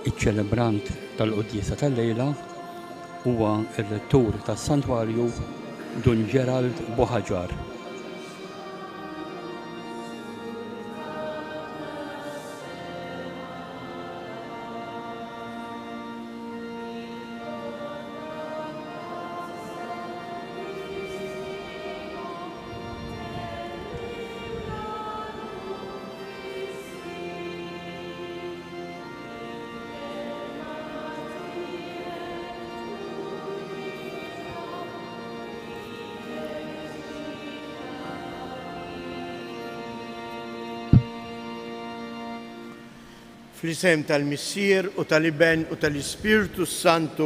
Iċ-ċelebrant tal-quddiesa tal-lejla huwa r-rettur tas-Santwarju Dun Gerald Boħaġar. Fl-isem tal-Missier u tal-Iben u tal-Ispirtu Santu,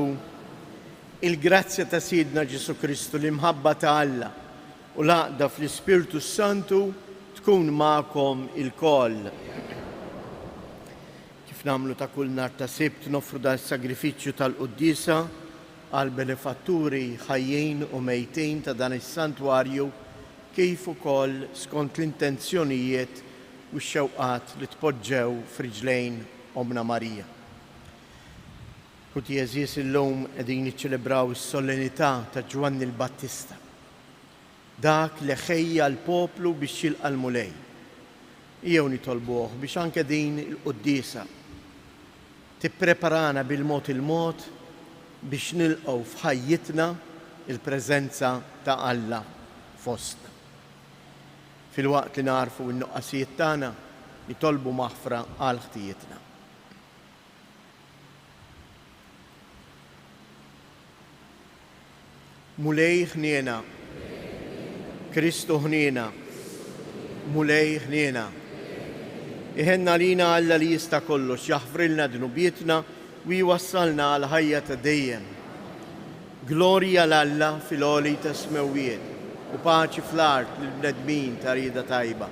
il-grazzja ta' Sidna Ġesu Kristu, l-imħabba ta' Alla u l-għaqda fl-Ispirtu Santu tkun ma'kom il-koll. Kif namlu ta' kull nar ta' Sibt nofru dal-sagrifiċċju tal-Quddiesa għal benefatturi ħajjin u mejtejn ta' dan is-santwarju kif ukoll skont l-intenzjonijiet u x-xewqat li tpoġġew f'riġlejn Omna Marija. Kuti jeżies illum qegħdin niċċelebraw is-solennità ta' Ġwanni l-Battista, dak li ħejja l-poplu biex jilqa' l-mulej. Jew nitolbuh biex anke din il-quddiesa tippreparana bil-mod il-mod biex nilqgħu f'ħajjitna il-preżenza ta' Alla fostna. Fil-waqt li narfu n-nuqqasijiet tagħna nitolbu maħfra għal ħtijietna. Mulej ħniena, Kristu ħniena, mulej ħniena. Iħenna lina Alla li jista' kollox jaħfrilna dnubietna u jwassalna għal ħajja ta' dejjem. Glorja l-Alla fil-għoli ta' smewiet u paċi fl-art l-bnedmin ta' rida tajba.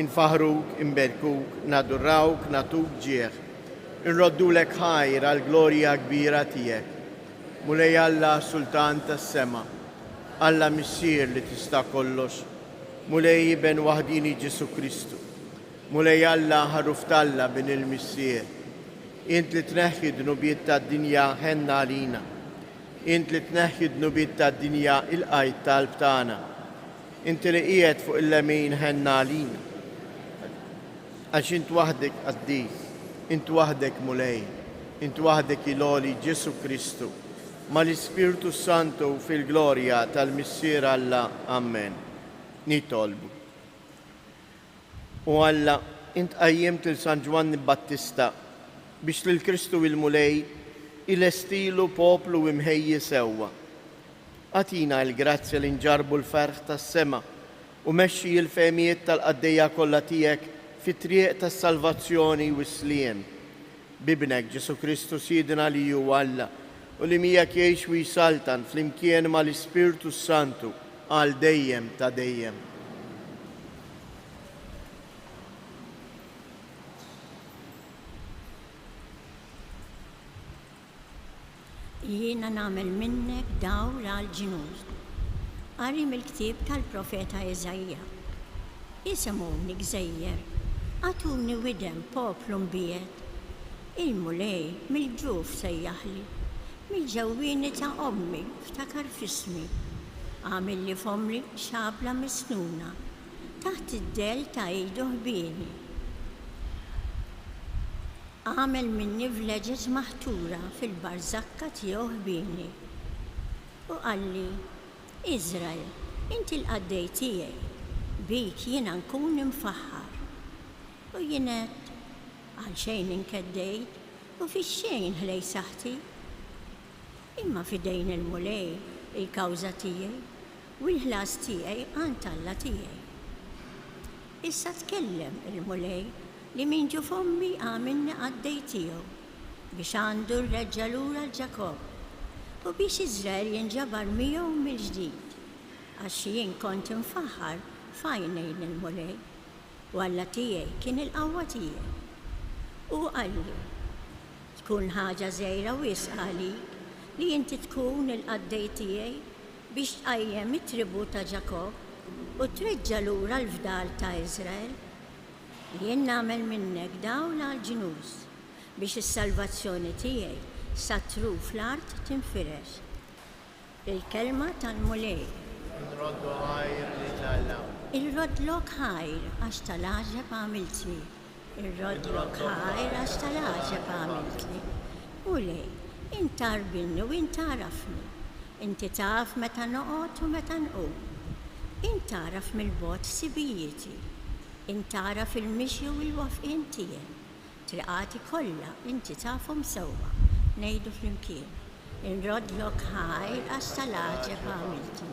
Infaħruk, inberkuk, nadurrawk, natuk ġieħ. Inroddulek ħajr għal glorja kbira tiegħek. Mulej Alla Sultan tas-sema, Alla Missier li tista' kollox, mulej Ben waħdini Ġesu Kristu, mulej Alla ħarruf talla bin il-Missier. Int li tneħħi dnubiet tad-dinja ħenna għalina. Int li tneħħi dnubiet tad-dinja il-qajt talb tagħna. Inti li qiegħed fuq il-lemin ħenna għalina. Għax int waħdek qaddis, int waħdek mulej, int waħdek il-għoli Ġesu Kristu, ma l-Ispirtu Santu fil-glorja tal-Missier Alla. Amen. Nitolbu. U Alla, int qajjimt il-San Ġwanni Battista biex lil-Kristu il-mulej il-estilu poplu imħejji sewwa. Atina l-grazzja li nġarbu l-ferħ tas-sema u mexxi l-fehmijiet tal-qaddejja kollha tiegħek fit-triq tas-salvazzjoni u s-sliem. Bibnek Ġesu Kristu Sidna li hu Alla u li miegħek jgħix u jsaltan flimkien mal-Ispirtu Santu għal dejjem ta' dejjem. Jiena nagħmel minnek dawl għal ġinus. Qari mill-ktieb tal-profeta Eżajja. Isemuni gżejjer, għatuni widem poplu mbiet. Il-mulej mill-ġuf sejjaħli, mill-ġewwini ta' ommi ftakar fismi. Għamil li fomli xabla misnuna, taħt id-del ta' idu ħbieni. Għamel minni vleġet maħtura fil-barzakka tiegħu ħbieni. U qalli, Izrael, inti l-qaddej tiegħi, bik jiena nkun imfaħħar. U jienet, għal xejn inkeddejt u fix-xejn ħlej saħti. Imma fidejn il-mulej il-kawża tiegħi u l-ħlas tiegħi għand Alla tiegħi. Issa tkellem il-mulej li min ġu fommi għamilni qaddej tiegħu biex għandu rreġġa' lura l-Ġakob u biex Iżrael jinġabar miegħu mill-ġdid għax jien kont infaħħar f'għajnejn il-mulej u Alla tiegħi kien il-qawwa tiegħi. U qalli tkun ħaġa żgħira wisqa għalik li inti tkun il-qaddej tiegħi biex tqajjem it-tribu ta' Ġakob u treġġa' lura l-fdal ta' Iżrael. Jien nagħmel minnek dawl għal ġinus biex is-salvazzjoni tiegħi satru fl-art tinfirex. Il-kelma tal-mulej. Il-rodlok ħajr għax tal-għaġeb għamiltli. Il-rodlok ħajr għax tal-għaġeb għamiltli. Mulej, intarbilni u intarafni. Inti taf meta noqgħod u meta nqum. Intaraf mill-bot sibijieti. Intaraf il-mixju u l-wafqin tiegħi. Triqati kollha inti tafhom sewwa. Ngħidu flimkien. Inrodlok ħajr għax tal-għaġeb għamiltli.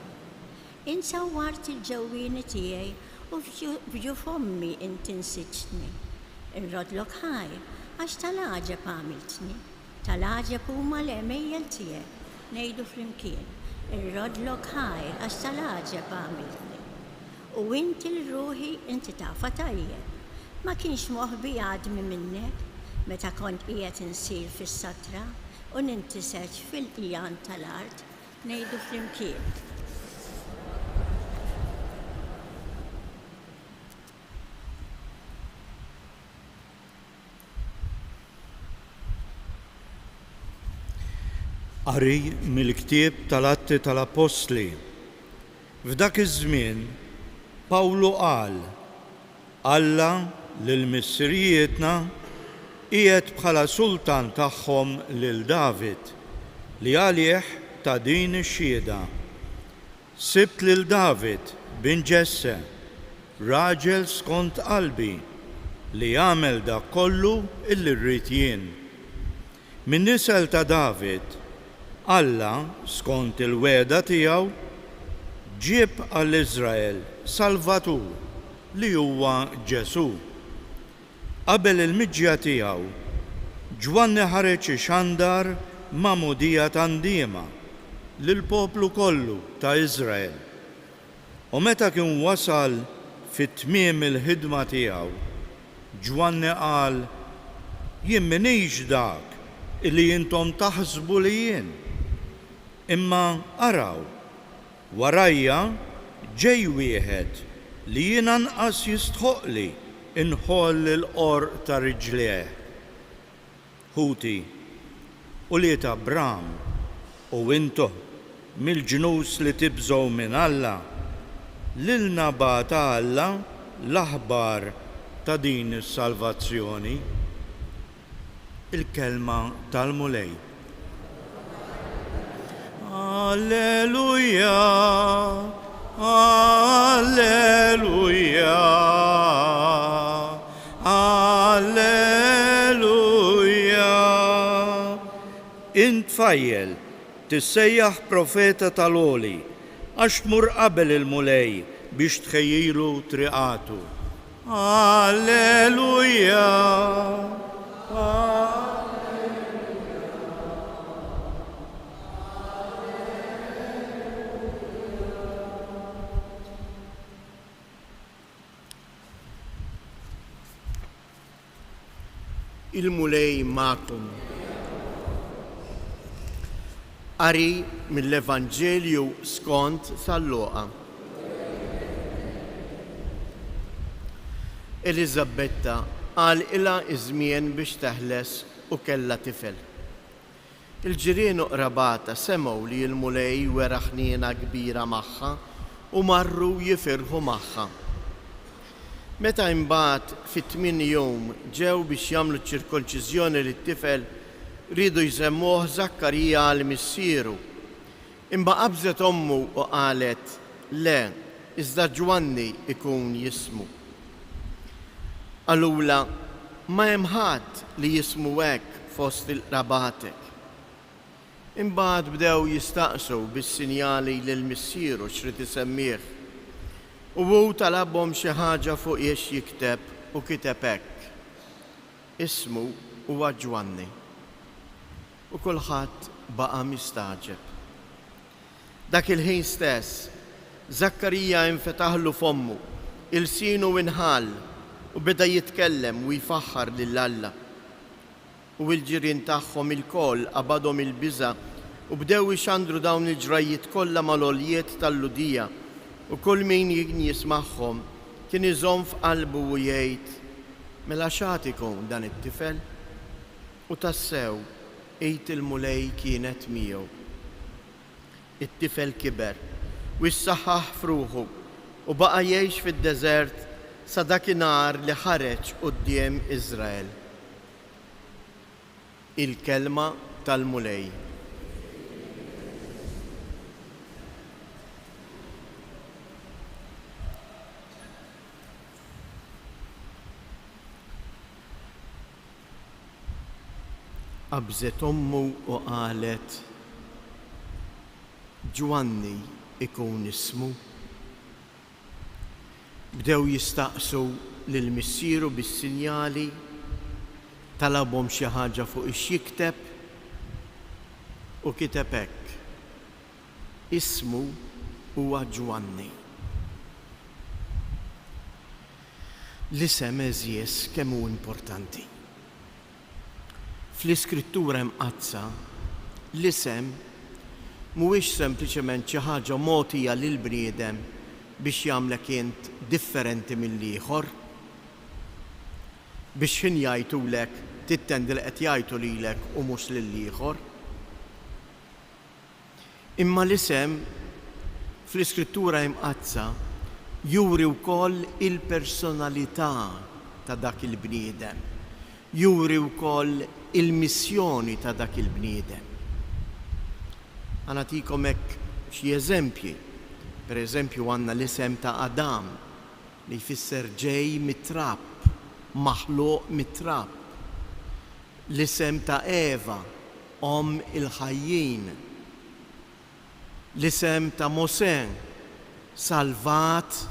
Insawwart il-ġewwieni tiegħi u f'ġuf ommi inti nsiġtni. Inrodlok ħajr għax tal-għaġeb għamiltni. Tal-għaġeb huma l-għemejjel tiegħek. Ngħidu flimkien. Inrodlok ħajr għax tal-għaġeb għamiltni. U inti l-ruħi inti tafa tajjeb. Ma kienx moħbi għadmi minnek meta kont qiegħed insir fis-satra u nintiseġ fil-qjan tal-art. Ngħidu flimkien. Qari mill-ktieb tal-Atti tal-Apostli. F'dak iż-żmien Pawlu qal: Alla lil missirietna qiegħed bħala sultan tagħhom lil David li għalih ta' din ix-xhieda. Sibt lil David bin Ġesse, raġel skont qalbi li jagħmel dak kollu illi rrid jien. Min nisel ta' David Alla skont il-weda tiegħu ġieb għall-Iżrael Salvatur li huwa Ġesu. Qabel il-miġja tiegħu Ġwanni ħareġ ixandar ma' mudija tandiema lill-poplu kollu ta' Iżrael. U meta kien wasal fit-tmiem il-ħidma tiegħu, Ġwanni qal: Jien minix dak illi intom taħsbu li jien. Imma araw, warajja ġej wieħed li jien anqas jistħoqli inħoll l-qor ta' riġlieh. Ħuti u li ta' Bram u intu mill-ġnus li tibżgħu minn Alla, lilna bagħata Alla l-aħbar ta' din is-salvazzjoni. Il-kelma tal-mulej. Alleluja, alleluja, alleluja. Int fajjel tissejjaħ profeta tal-oli għax tmur qabel il-mulej biex tħejjilu triqatu. Alleluja. Il-mulej ma'kum. Qari mill-Evanġelju skont San-Luqa. Eliżabetta qal ilha iż-żmien biex teħles u kellha tifel. Il-ġirien u qrabata semgħu li l-mulej wera ħniena kbira magħha u marru jifirħu magħha. Meta imbagħad fit-8 jum ġew biex jagħmlu ċ-ċirkonċiżjoni lit-tifel, ridu jsemmuh Zakkarija għal missieru. Imma qabżet ommu u qalet: Le, iżda Ġwanni ikun jismu. Allura ma hemm ħadd li jismu hekk fost il-qrabatek. Imbagħad bdew jistaqsu bis-sinjali lill-missieru x'rid isemmih. U hu talabhom xi ħaġa fuq jiex jikteb u kiteb hekk: Ismu huwa Ġwanni. U kulħadd baqa' mistaġeb. Dak il-ħin stess, Zakkarija infetaħlu fommu, il-sinu inħall u beda jitkellem u jfaħħar lil Alla. U l-ġirien tagħhom il-koll qabadhom il-biża' u bdew ixandru dawn il-ġrajiet kollha mal-għoljiet tal-ludija. U kull min jismagħhom kien iżomm f'qalbu u jgħid: Mela x'għad ikun dan it-tifel? U tassew, ejt il-mulej kienet miegħu. It-tifel kiber, u s-saħħaħ fruħu, u baqa' jgħix fid-deżert sa dakinhar li ħareġ quddiem Iżrael. Il-kelma tal-mulej. Qabżet ommu u qalet, Ġwanni ikun ismu. Bdew jistaqsu lill-missieru bis-sinjali, talabhom xi ħaġa fuq ix jikteb u kiteb hekk. Ismu huwa Ġwanni. L-isem eżjes kemm hu importanti. Fl-iskrittura mqazza l-isem mhuwiex sempliċement xi ħaġa mogħtija lil bniedem biex jagħmlek int differenti mill-ieħor, biex ħin jgħidulek tittendi li qed jgħidu lilek u mhux lill-ieħor. Imma l-isem fl-iskrittura mqazza juri wkoll il-personalità ta' dak il-bniedem, juri wkoll il-missjoni ta' dak il-bniedem. Nagħtikom hekk xi eżempji. Pereżempju għandna l-isem ta' Adam li jfisser ġej mit-trapp, maħluq mit-trapp. L-isem ta' Eva, il-ħajjin. L-isem ta' Mosè, salvat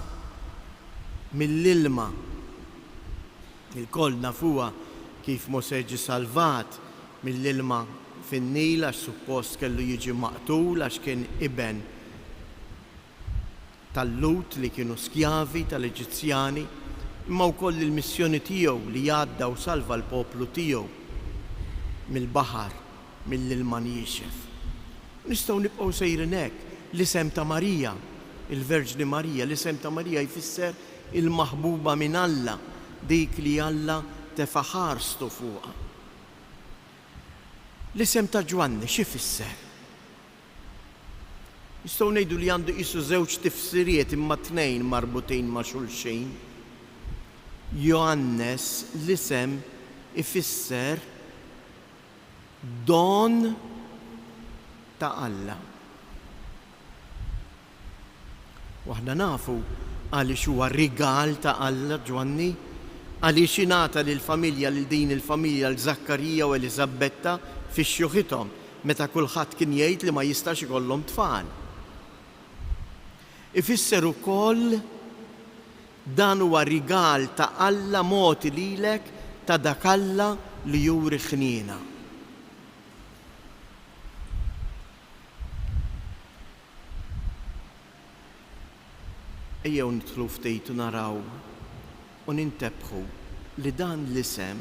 mill-ilma. Il-koll nafuha kif Mosè ġie salvat mill-ilma fin-Nil għax suppost kellu jiġi maqtul għax kien iben tal-Lut li kienu skjavi tal-Eġizzjani, imma wkoll il-missjoni tiegħu li jgħadda u salva l-poplu tiegħu mill-baħar, mill-ilma njiexef. Nistgħu nibqgħu sejrin hekk. L-isem ta' Marija, il-Verġni Marija, l-isem ta' Marija jfisser il-maħbuba minn Alla, dik li Alla tefaħarstu fuqha. L-isem ta' Ġwanni x'ifisser? Nistgħu ngħidu li għandu qisu żewġ tifsiriet imma tnejn marbutin ma' xulxejn. Johannes l-isem ifisser don ta' Alla. Waħna nafu għaliex huwa rigal ta' Alla Ġwanni, għaliex ingħata lill-familja lil din il-familja l-Zakkarija u Eliżabetta fix-xjuħithom meta kulħadd kien jgħid li ma jistax ikollhom tfal. Ifisser ukoll dan huwa rigal ta' Alla mogħti lilek ta' dak Alla li juri ħniena. Ejjew nidħlu ftit u naraw u nintebbħu li dan l-isem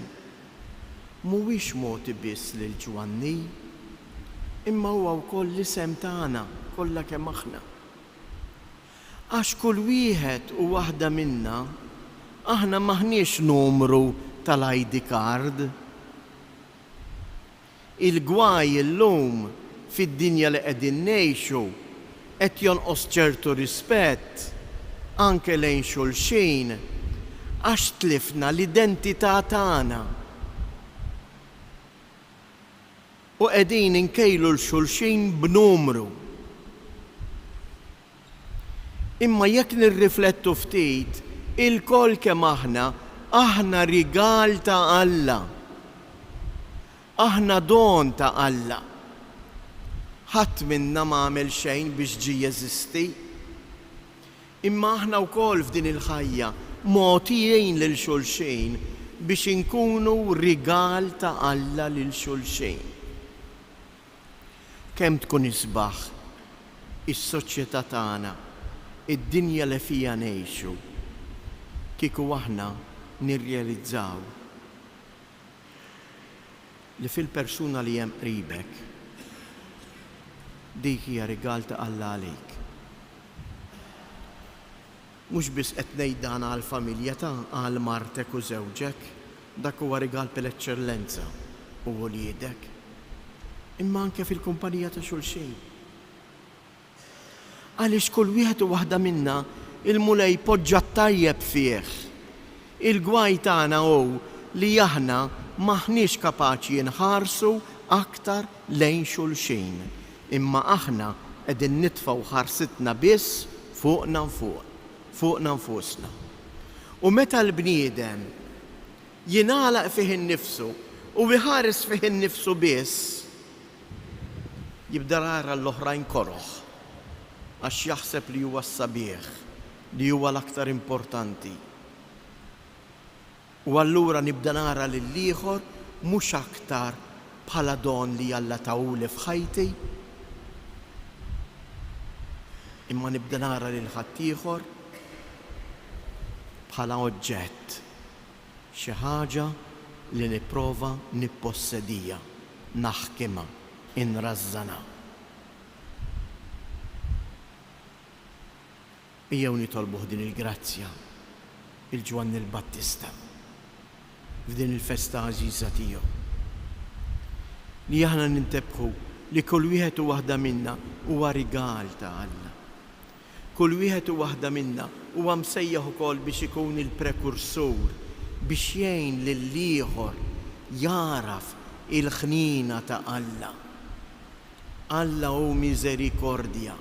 mhuwiex mogħti biss lil Ġwanni, imma huwa wkoll l-isem tagħna kollha kemm aħna. Għax kull wieħed u waħda minna aħna maħniex numru tal-ID card. Il-gwaj illum fid-dinja li qegħdin ngħixu qed jonqos ċertu rispett anke lejn xulxin għax tlifna l-identità tagħna. U qegħdin inkejlu l-xulxin b'numru. Imma jekk nirriflettu ftit, il-koll kemm aħna rigal ta' Alla. Aħna don ta' Alla. Ħadd minna m'għamel xejn biex ġie jeżisti. Imma aħna wkoll f'din il-ħajja mogħtijin lil xulxin biex inkunu rigal ta' Alla lil xulxin. Kemm tkun isbaħ is-soċjetà tagħna, id-dinja li fija ngħixu, kieku aħna nirrealizzaw li fil-persuna li hemm qribek dik hija rigal ta' Alla għalik. Mhux biss qed ngħid dan għall-familja għal martek u żewġek, dak huwa rigal bl-eċċellenza. u wliedek, imma anke fil-kumpanija ta' xulxejn. Għaliex kull wieħed u waħda minna il-mulej poġġa tajjeb fih. Il-gwaj tagħna hu li aħna maħniex kapaċi nħarsu aktar lejn xulxejn, imma aħna qegħdin nitfgħu ħarsitna biss fuqna nfusna. U meta l-bniedem jingħalaq fih innifsu u iħares fih innifsu biss, jibda jara l-oħrajn koroħ għax jaħseb li huwa s-sabiħ, li huwa l-aktar importanti. U allura nibda nara lill-ieħor mhux aktar bħala don li Alla tawli f'ħajti, imma nibda nara lil ħaddieħor bħala oġġett, xi ħaġa li nipprova nippossedija, naħkimha, inrażżana. Ejjew nitolbuh din il-grazzja il-Ġwanni l-Battista f'din il-festa għażiża tiegħu. Li aħna nintebħu li kull wieħed u waħda minna huwa rigal ta' Alla. Kull wieħed u waħda minna huwa msejjaħ ukoll biex ikun il-prekursur biex jgħin lill-ieħor jaraf il-ħnina ta' Alla. Alla hu miżerikordja,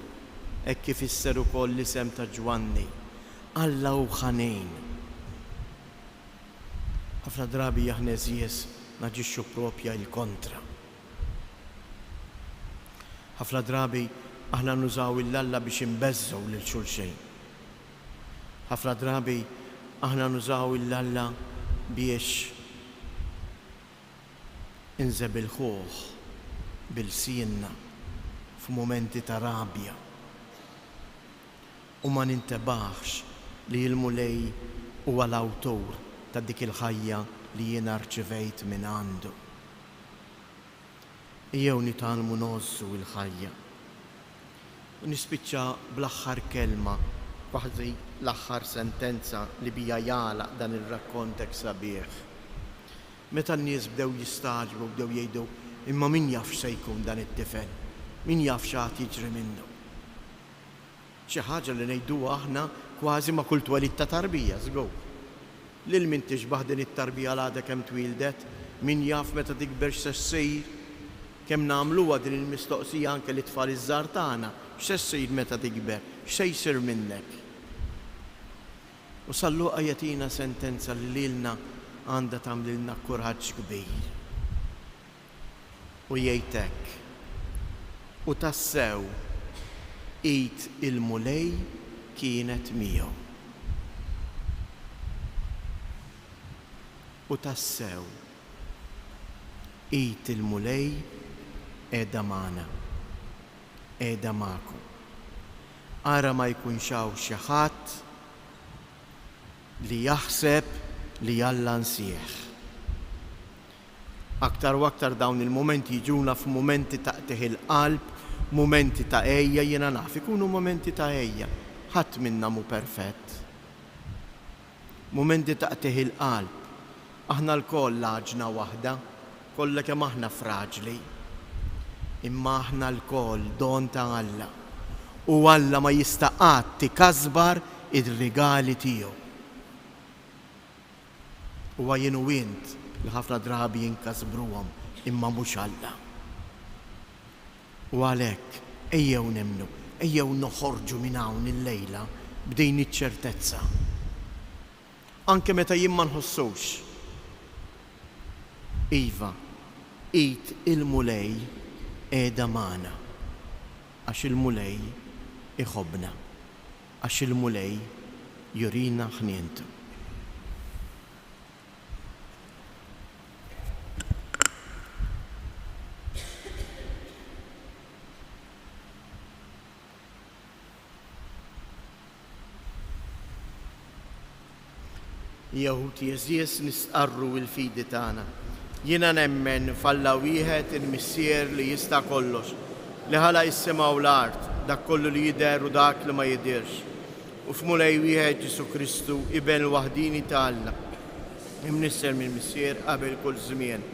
hekk kif isser ukoll l-isem ta' Ġwanni. Alla hu ħanejn. Ħafna drabi aħna eżies naġixxu proprja il-kontra. Ħafna drabi aħna nużaw il-Alla biex imbeżżu lil xulxejn. Ħafna drabi aħna nużaw il-Alla biex inżebilħuh bil-sienna f'mumenti ta' rabja. U ma nintebaħx li l-mulej huwa l-awtur ta' dik il-ħajja li jiena rċivejt minn għandu. Ejjew nitalmu nozzu l-ħajja. U nispiċċa bl-aħħar kelma, kważi l-aħħar sentenza li bija jagħlaq dan ir-rakkontek sabiħ. Meta n-nies bdew jistaġbu, bdew jgħidu imma min jaf se jkun dan it-tifel, min jaf x'għad jiġri minnu. Xi ħaġa li ngħiduha aħna kważi ma' kull twelid ta' tarbija, żgur. Lil min tixbaħ din it-tarbija l-għada kemm twildet, min jaf meta tikber x'se ssir, kemm nagħmluha din il-mistoqsija anke li tfal iż-żgħar tagħna, x'se ssir meta tikber, x'se jsir minnek. U Salluqa jagħtina sentenza li lilna għandha tagħmlilna kuraġġ kbir. U jgħid hekk: u tassew id il-mulej kienet miegħu. U tassew id il-mulej qiegħda magħna, qiegħda magħkom. Ara ma jkunx hawn xi ħadd li jaħseb li Alla nsieħ. Aktar u aktar dawn il-momenti jiġuna f'momenti ta' qtieħ il-qalb, momenti ta' ejja, jiena naf ikunu momenti ta' ejja, ħadd minna mu perfett. Momenti ta' qtieħ il-qalb, aħna l-koll laġna waħda, kollha kemm aħna fraġli, imma aħna l-koll don ta' Alla, u Alla ma jista' qatt tikasbar ir-rigali tiegħu. Huwa jien u int li ħafna drabi jinkasbruhom imma mhux Alla. U għalhekk ejjew nemnu, ejjew noħorġu minn hawn il-lejla b'din iċ-ċertezza. Anke meta jien ma nħossux. Iva, id il-mulej qiegħda magħna għax il-mulej iħobbna, għax il-mulej jurina ħnientu. Jeħudi eżies nisqarru l-fidi tagħna. Jiena nemmen f'Alla wieħed il-Missier li jista' kollox, li ħala is-sema u l-art, dak kollu li jidher u dak li ma jidhirx. U f'mulej wieħed Ġesu Kristu iben l-waħdini ta' Alla, imnisser mill-Missier qabel kull żmien.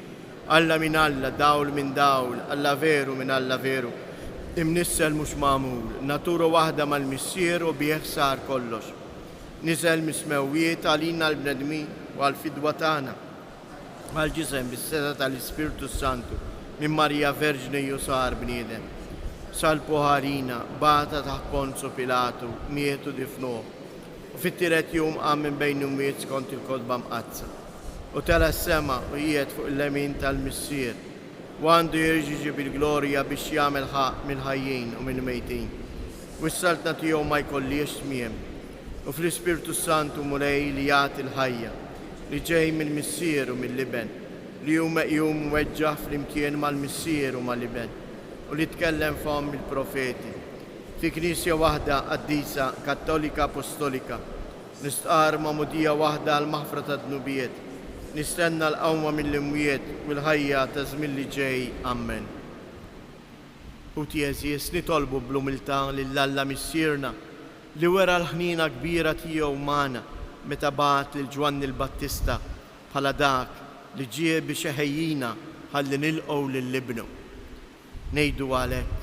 Alla min alla, dawl min dawl, alla veru min alla veru. Imnissel mux mamul, natura wahda mal-missier u bieħsar kollox. Nizel mismewiet għalina l-bnedmin u għal-fidwa tagħna. Għal-ġisem bis-seta tal-Ispirtu Santu minn Marija Verġni ju sar bniedem. Sal-poħarina, bata taħt Ponzu Pilatu, mietu difnuh. U fit-tiret jum qam minn bejn umiet skont il-kodba mqazza. U tela s-sema u jiet fuq il-lemin tal-missier. U għandu jirġiġi bil-glorja biex jagħmel ħaq mill-ħajjin u mill-mejtin. U s-saltna tiegħu ma jkollix tmiem. U fl-Ispirtu Santu mulej li jagħti l-ħajja, li ġej mill-missier u mill-liben, li hu meqjum weġġaħ flimkien mal-missier u mal-liben, u li tkellem fahom il-profeti. Fi Knisja waħda qaddisa, Kattolika Apostolika, nistqar ma'mudija waħda għal-maħfra ta' dnubiet, nistenna l-qawma mill-imwiet u l-ħajja ta' żmien li ġej. Amen. U tjeżies nitolbu bl-umiltà lill-Alla missierna li wera l-ħnina kbira tiegħu magħna meta bagħat lil Ġwanni l-Battista bħala dak li ġie biex iħejjina ħalli nilqgħu lill-ibnu. Ngħidu għalhekk,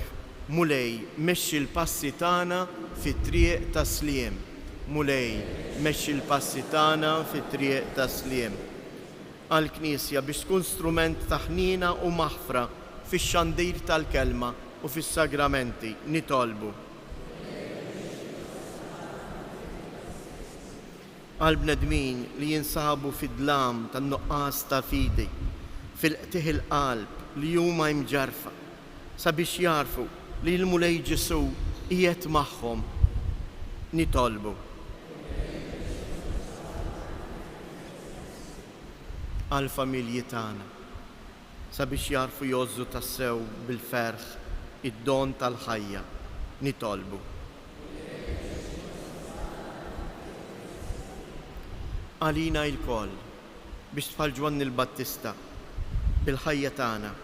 mulej mexxi l-passi tagħna fit-triq ta' sliem. Mulej mexxi l-passi tagħna fit-triq ta' sliem. Għall-Knisja biex tkun strument ta' ħnina u maħfra fix-xandir tal-kelma u fis-sagramenti nitolbu. Għall-bnedmin li jinsabu fid-dlam tan-nuqqas ta' fidi, fil-qtieħ il-qalb li huma mġarfa, sabiex jarfu li l-mulej Ġesu qiegħed magħhom nitolbu. Għall-familji tagħna sabiex jarfu jożżu tassew bil-ferħ id-don tal-ħajja nitolbu. Għalina il-koll biex bħal Ġwanni l-Battista bil-ħajja tagħna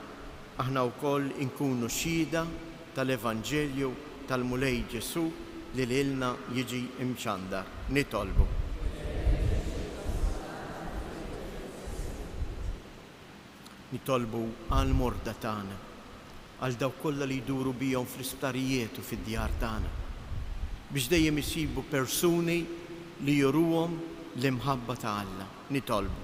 aħna wkoll inkunu xhieda tal-Evanġelju tal-mulej Ġesu li lilna jiġi imxandar nitolbu. Nitolbu għall-morda tagħna, għal dawk kollha li jduru bihom fl-isptarijiet u fid-djar tagħna, biex dejjem isibu persuni li juruhom l-imħabba ta' Alla nitolbu.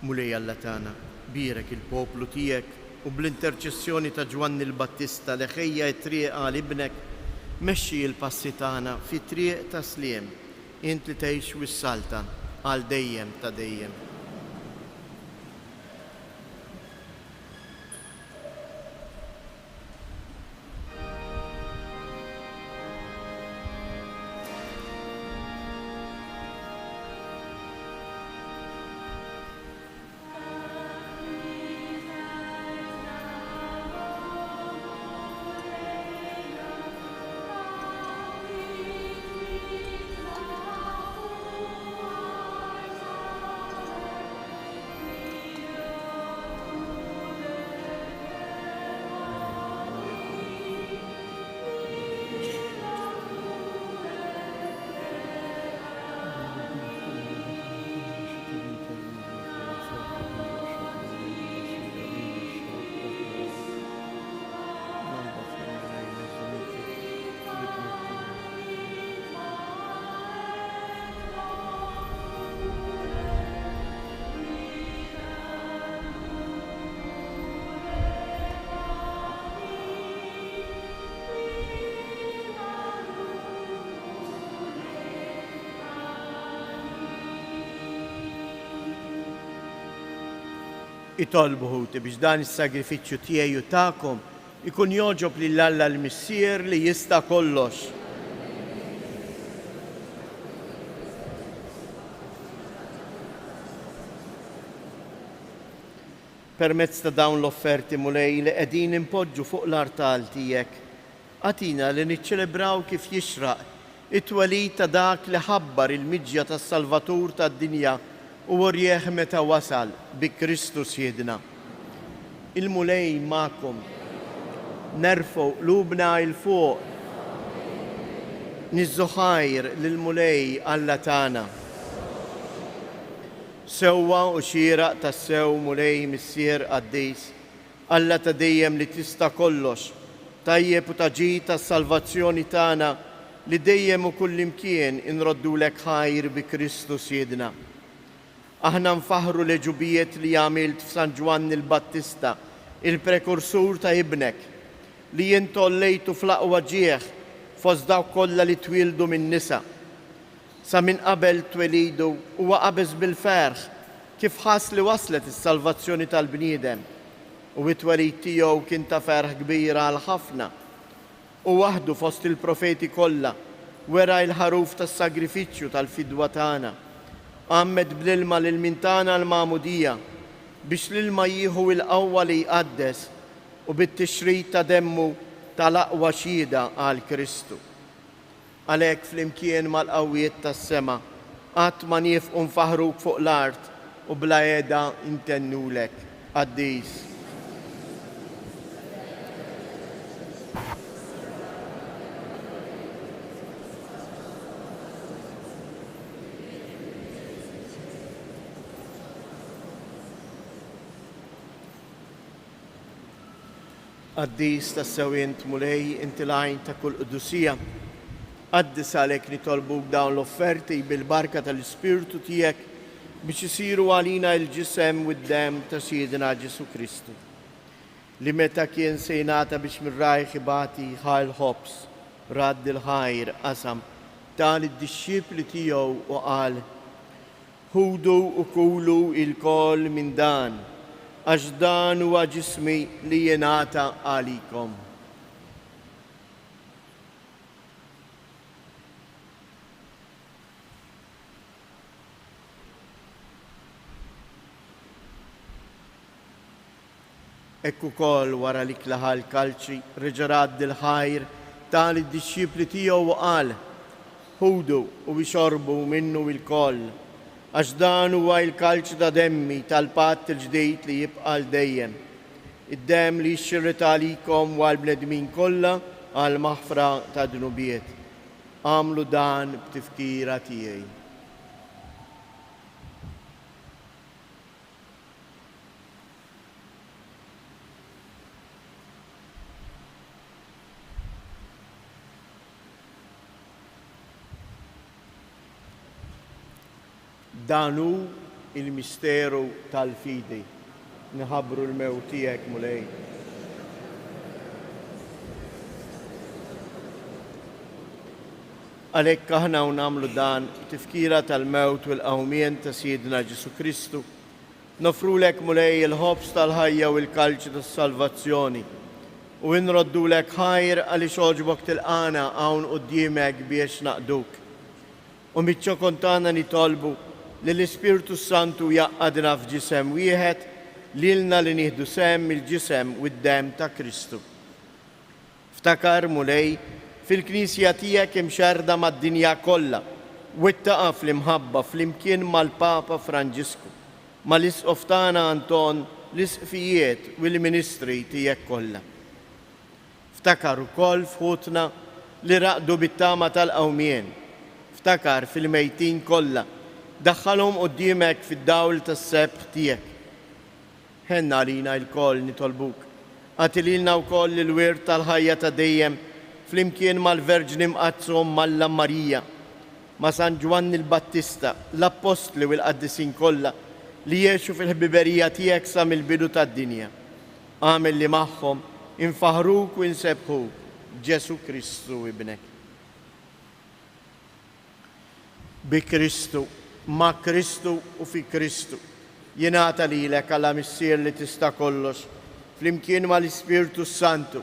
Mulej Alla tagħna, birek il-poplu tiegħek u bl-interċessjoni ta' Ġwanni l-Battista li ħejja t-triq għal ibnek mexxi l-passi tagħna fit-triq ta' sliem. Int li tgħix wis-saltan għal dejjem ta' dejjem. Itolbu ħuti biex dan is-sagrifiċċju tiegħi u tagħkom ikun joġob lill-Alla l-Missier li jista' kollox. Permezz ta' dawn l-offerti mulej li qegħdin impoġġu fuq l-artal tiegħek, għatina li niċċelebraw kif jixraq it-twelid ta' dak li ħabbar il-miġja tas-Salvatur tad-dinja u warjeħ meta wasal bi Kristus jedna. Il-mulej ma'kom, nerfgħu qlubna il fuq nizzu ħajr lil-mulej Alla tagħna. Sewwa u xieraq tas-sew mulej missier qaddis, Alla ta' dejjem li tista' kollox, tajjeb u taġid tas-salvazzjoni tagħna li dejjem u kullimkien inroddulek ħajr bi Kristu Siedna. Aħna nfaħru l-ġubijiet li għamilt f'San Ġwanni il-Battista, il-prekursur ta' ibnek, li jintollejtu fl-aqwa ġieħ fost dawk kollha li twildu minn nisa. Sa minn qabel twelidu huwa qabeż bil-ferħ kif ħass li waslet is-salvazzjoni tal-bniedem u it-twelid tiegħu kien ta' ferħ kbira għal ħafna. U waħdu fost il-profeti kollha wera l-ħaruf tas-sagrifiċċju tal-fidwa tagħna. Għammed bl-ilma lil-min tagħna l-magħmudija biex l-ilma jieħu l-qawwa li jqaddes u bit-tixrid ta' demmu tal-aqwa xhieda għal Kristu. Għalhekk flimkien mal-qawwiet tas-sema qatt ma nifqu nfaħruk fuq l-art u bla qiegħda intennulek qaddis. Qaddis tas-sewwient mulej inti l-għajn ta' kull qudusija. Qaddis għalhekk nitolbuk dawn l-offerti bil-barka tal-Ispirtu tiegħek biex isiru għalina l-ġisem u d-dem ta' Siedna Ġesu Kristu. Li meta kien se jingħata biex mir-rajħ ibati ħal ħobs, radd il-ħajr qasam tal id-dixxipli tiegħu u qal: ħudu u kulu il-kol minn dan, għax dan huwa ġismi li jingħata għalikom. Ekku kol wara li klaħa l-kalċi reġa' il-ħajr tal id-dixxipli tiegħu u qal: ħudu u bixorbu minnu il-koll, għax dan huwa l-kalċ ta' demmi tal-patt il-ġdejt li jibqa' dejjem. Id-dem li jxirret għalikom u għall-bnedmin kollha għal maħfra ta' dnubiet. Għamlu dan b'tifkira tiegħi. Danu il-misteru tal-fidi. Nħabbru l-mewt tiegħek mulej. Għalhekk aħna nagħmlu dan tifkira tal-mewt u l-qawmien ta' Siedna Ġesu Kristu. Nofrulek mulej il-ħobs tal-ħajja u l-kalċ tas-salvazzjoni. U nroddulek ħajr għaliex oġbok tilqana hawn quddiemek biex naqduk. U miċ-ċokontana nitolbu li l-Ispirtu Santu jaqqadna f'ġisem wieħed lilna li nieħdu sem il-ġisem u d-dem ta' Kristu. Ftakar mulej fil-Knisja tiegħek imxerda mad-dinja kollha u ittaqa' fl-imħabba flimkien mal-Papa Franġisku, mal-Isqof tagħna Anton, l-isqfijiet u l-ministri tiegħek kollha. Ftakar ukoll f'ħutna li raqdu bit-tama tal-qawmien. Ftakar fil-mejtin kollha. Daħħalhom quddiemek fid-dawl tas-sebħ tiegħek. Ħenna għalina l-koll nitolbuk. Għatililna wkoll il-wirt tal-ħajja ta' dejjem flimkien mal-Verġni mqazzhom Malla Marija, ma' San Ġwanni il-Battista, l-Apostli u l-Qaddisin kollha li jgħixu fil-ħbiberija tiegħek sa mill-bidu tad-dinja. Għamel li magħhom infaħruk u nsebħuk Ġesu Kristu ibnek. Bi Kristu, ma' Kristu u fi Kristu jingħata lilek għalla missier li tista' kollox flimkien mal-Ispirtu Santu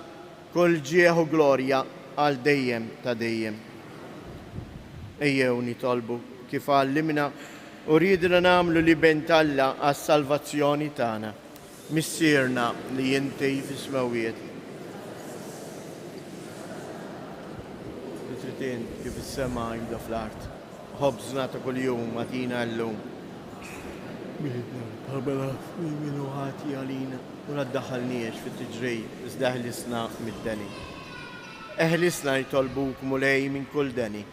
kull ġieħ u glorja għal dejjem ta' dejjem. Ejjew nitolbu kif għallimna u ridna nagħmlu li bentalla għas-salvazzjoni tagħna. Missierna li inti fis-smawiet. Tritien kif is-sema jibda fl-art. ħobżna ta' kuljum għatina llum. Bħalbela minu ħati għalina u naddaħalniex fit-tiġrej iżdaħlisna mid-deni. eħlisna jitolbuk mulej minn kull deni.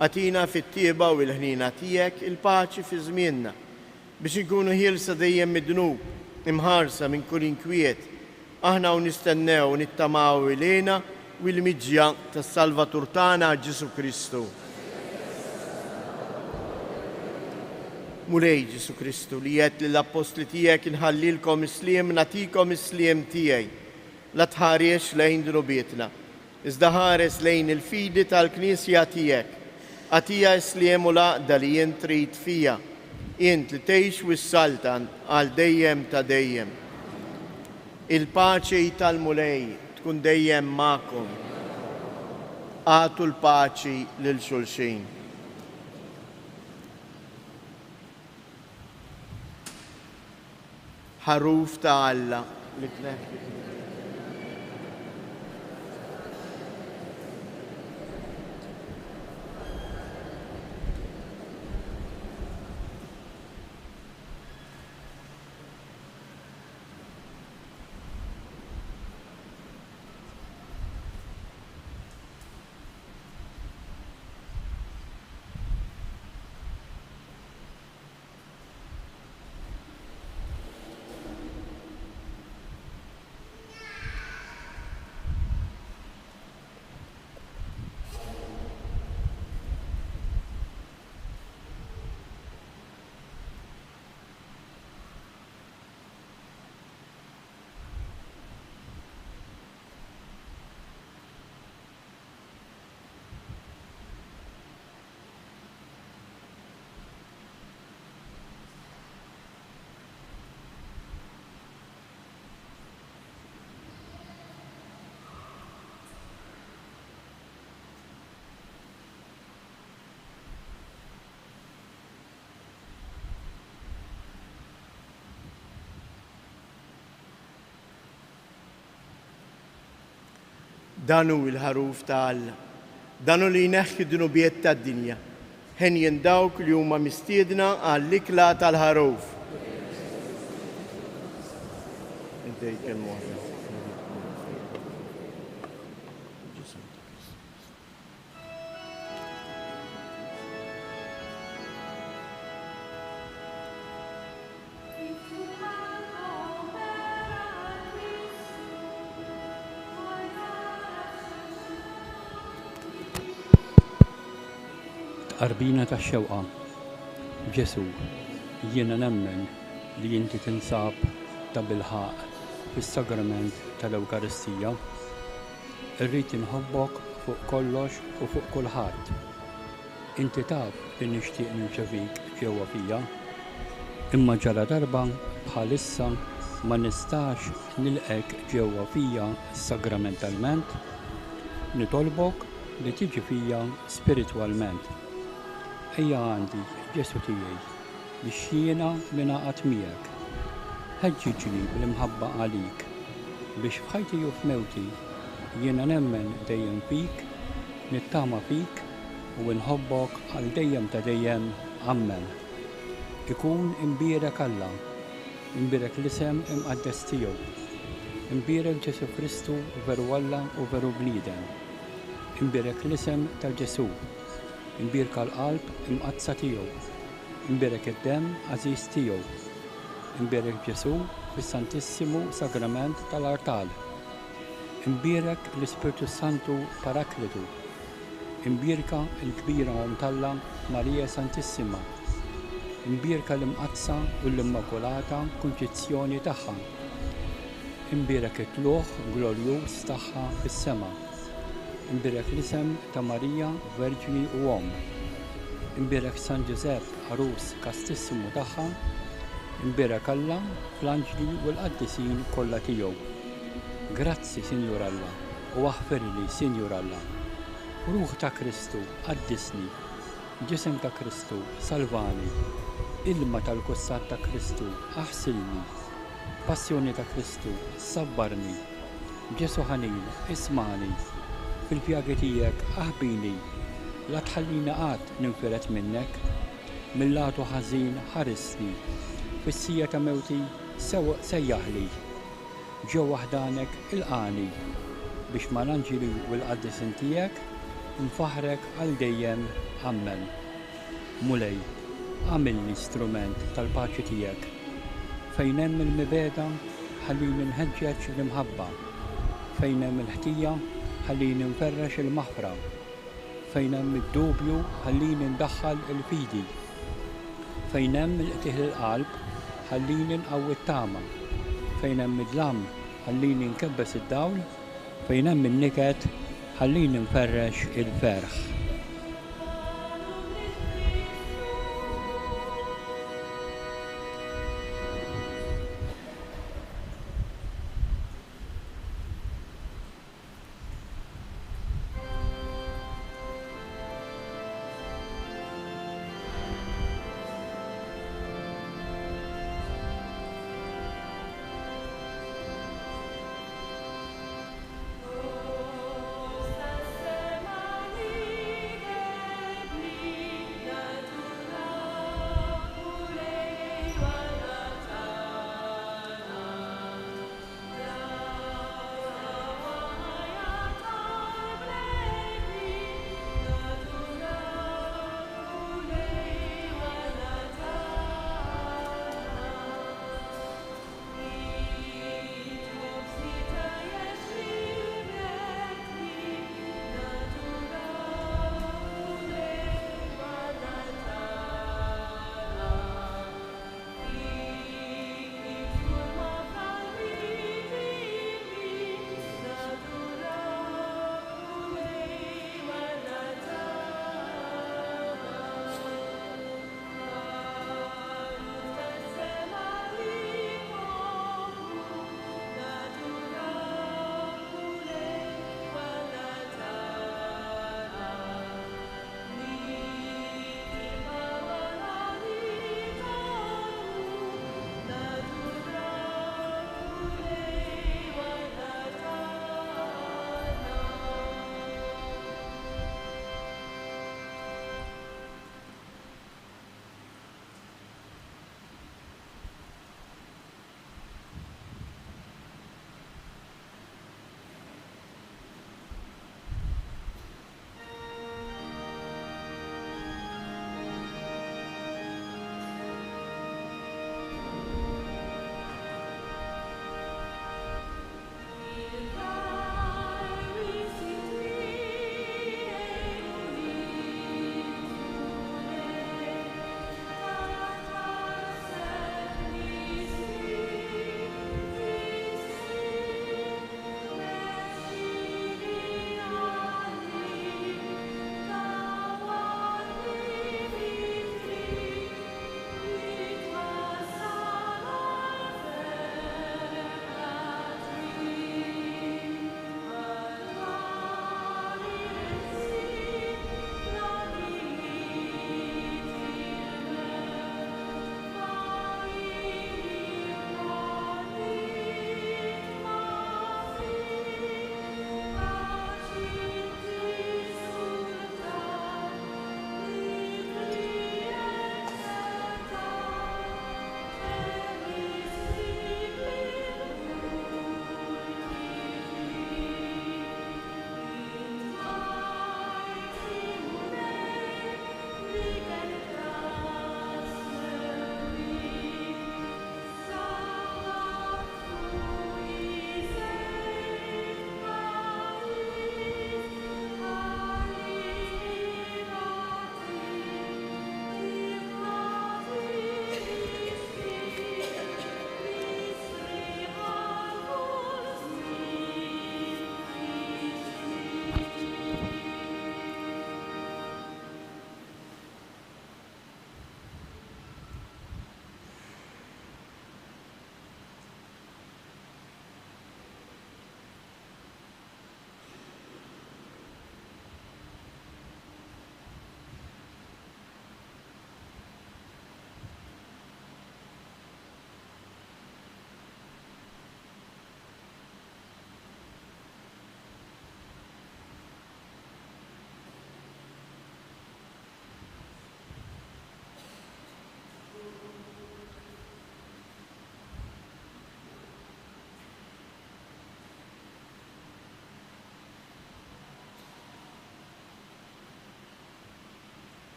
Atina fit-tieba u l-ħnina tiegħek il-paċi fi żmienna biex inkunu ħielsa dejjem mid-dnub, imħarsa minn kull inkwiet, aħna u nistennew nittamaw ilejna u l-miġja tas-Salvatur tagħna Ġesu Kristu. Mulej Ġesu Kristu li jgħid lill-apostli tiegħek inħallilkom isliem nagħtikom isliem tiegħi, la tħares lejn dnubietna, iżda ħares lejn il-fidi tal-Knisja tiegħek. Għatija isliem u laqda li jien trid fija, int li tgħix wis-saltan għal dejjem ta' dejjem. Il-paċi tal-mulej tkun dejjem magħkom. Għatu l-paċi lil xulxin. Ħaruf ta' Alla li tneħħi. Danu il-ħaruf ta' Alla, danu li jneħħi d-dnubiet tad-dinja, ħen dawk li huma mistiedna għall-ikla tal-ħaruf. Qarbina ta' xewqa. Ġesu, jiena nemmen li inti tinsab ta' bilħaq fis-sagrament tal-Ewkaristija. Irrid inħobbok fuq kollox u fuq kulħadd. Inti taf li nixtieq nirċevik ġewwa fija, imma ġara darba bħalissa ma nistax nilqek ġewwa fija sagramentalment, nitolbok li tiġi fija spiritwalment. Ejja għandi, Ġesu tiegħi, biex jiena li naqgħod miegħek. Ħeġġiġni bl-imħabba għalik, biex f'ħajti u f'mewti jiena nemmen dejjem fik, nittama fik u nħobbok għal dejjem ta' dejjem. Amen. Ikun imbierek Alla, imbierek l-isem imqaddes tiegħu, imbierek Ġesu Kristu veru Alla u veru blieden, imbierek l-isem ta' Ġesu, imbierka l-qalb imqazza tiegħu, imbierek id-demm għażiż tiegħu, imbierek Ġesu fis-Santissimu Sagrament tal-Artal, imbierek l-Ispiritu Santu Paraklitu, imbierka l-kbira u mtalla Marija Santissima, imbierka l-imqazza u l-Immakulata Kunċizzjoni tagħha, imbierek it-tluħ glorjuż tagħha fis-sema, imbierek l-isem ta' Marija Verġni u Om, imbierek San Giuseppe Arus Kastissimu tagħha, imbierek Alla fl-anġli u l-qaddisin kollha tiegħu. Grazzi Sinjur Alla u aħfirli Sinjur Alla. Ruħ ta' Kristu qaddisni, ġisem ta' Kristu salvani, ilma tal-kussat ta' Kristu aħsilni, passjoni ta' Kristu sabbarni, Ġesu ħanin ismani, fil-pjagi tiegħek aħbini, la tħallina qatt ninfiret minnek, mill-latu ħażin ħarisni, fis-sija ta' mewti sejjaħli, ġew waħdanek ilqani, biex mal-anġili u l-qaddisin tiegħek nfaħrek għal dejjem Amen. Mulej, għamilni strument tal-paċi tiegħek fejn hemm il-mibeda ħallini nħeġġeġ l-imħabba, fejn hemm il-ħtija ħallini nferrex il-maħfra, fejn hemm id-dubju ħallini ndaħħal il-fidi, fejn hemm il-qtieħ il-qalb ħallini nqawwi t-tama, fejn hemm id-dlam ħallini nkebbes id-dawl, fejn hemm in-niket ħallini nferrex il-ferħ.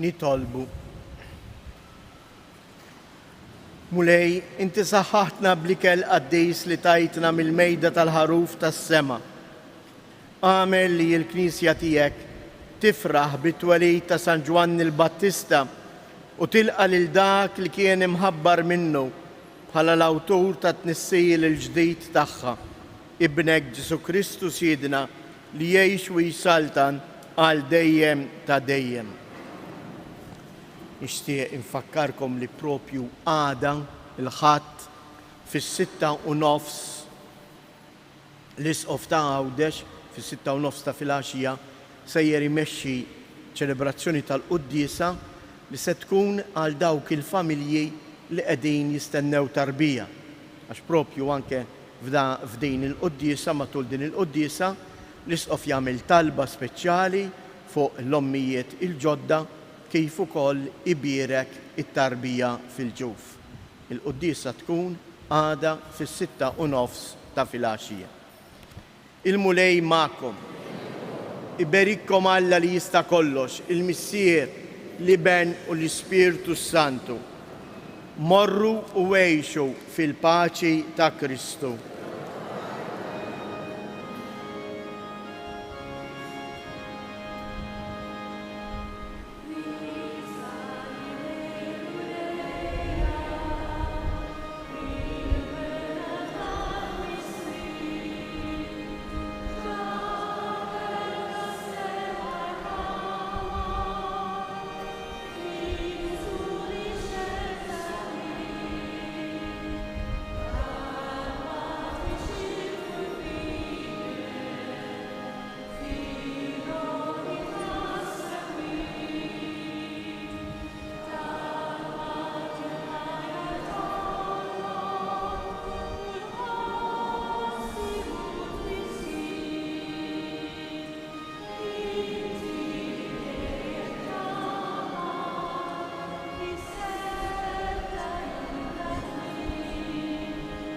nitolbu. Mulej, inti saħħaħtna blikel qaddejs li tajtna mill-mejda tal-ħaruf tas-sema. Għamel li l-Knisja tiegħek tifraħ bit-twelid ta' San Ġwanni l-Battista u tilqa lil dak li kien imħabbar minnu bħala l-awtur ta' tnissijil il-ġdid tagħha, ibnek Ġesu Kristu Siedna li jgħix u jisaltan għal dejjem ta' dejjem. Nixtieq infakkarkom li propju għada il-ħadd fis-6:30 l-isqof ta' Għawdex fis-6:30 ta' filgħaxija sejjer imexxi ċelebrazzjoni tal-quddiesa li se tkun għal dawk il-familji li qegħdin jistennew tarbija. Għax propju anke f'din il-quddiesa matul din il-quddiesa l-isqof jagħmel talba speċjali fuq l-ommijiet il-ġodda kif ukoll ibierek it-tarbija fil-ġuf. Il-quddiesa tkun għada fis-6:30 ta' filgħaxija. Il-mulej magħkom. Iberikkom Alla li jista' kollox, il-Missier, l-Iben u l-Ispirtu Santu. Morru u għejxu fil-paċi ta' Kristu.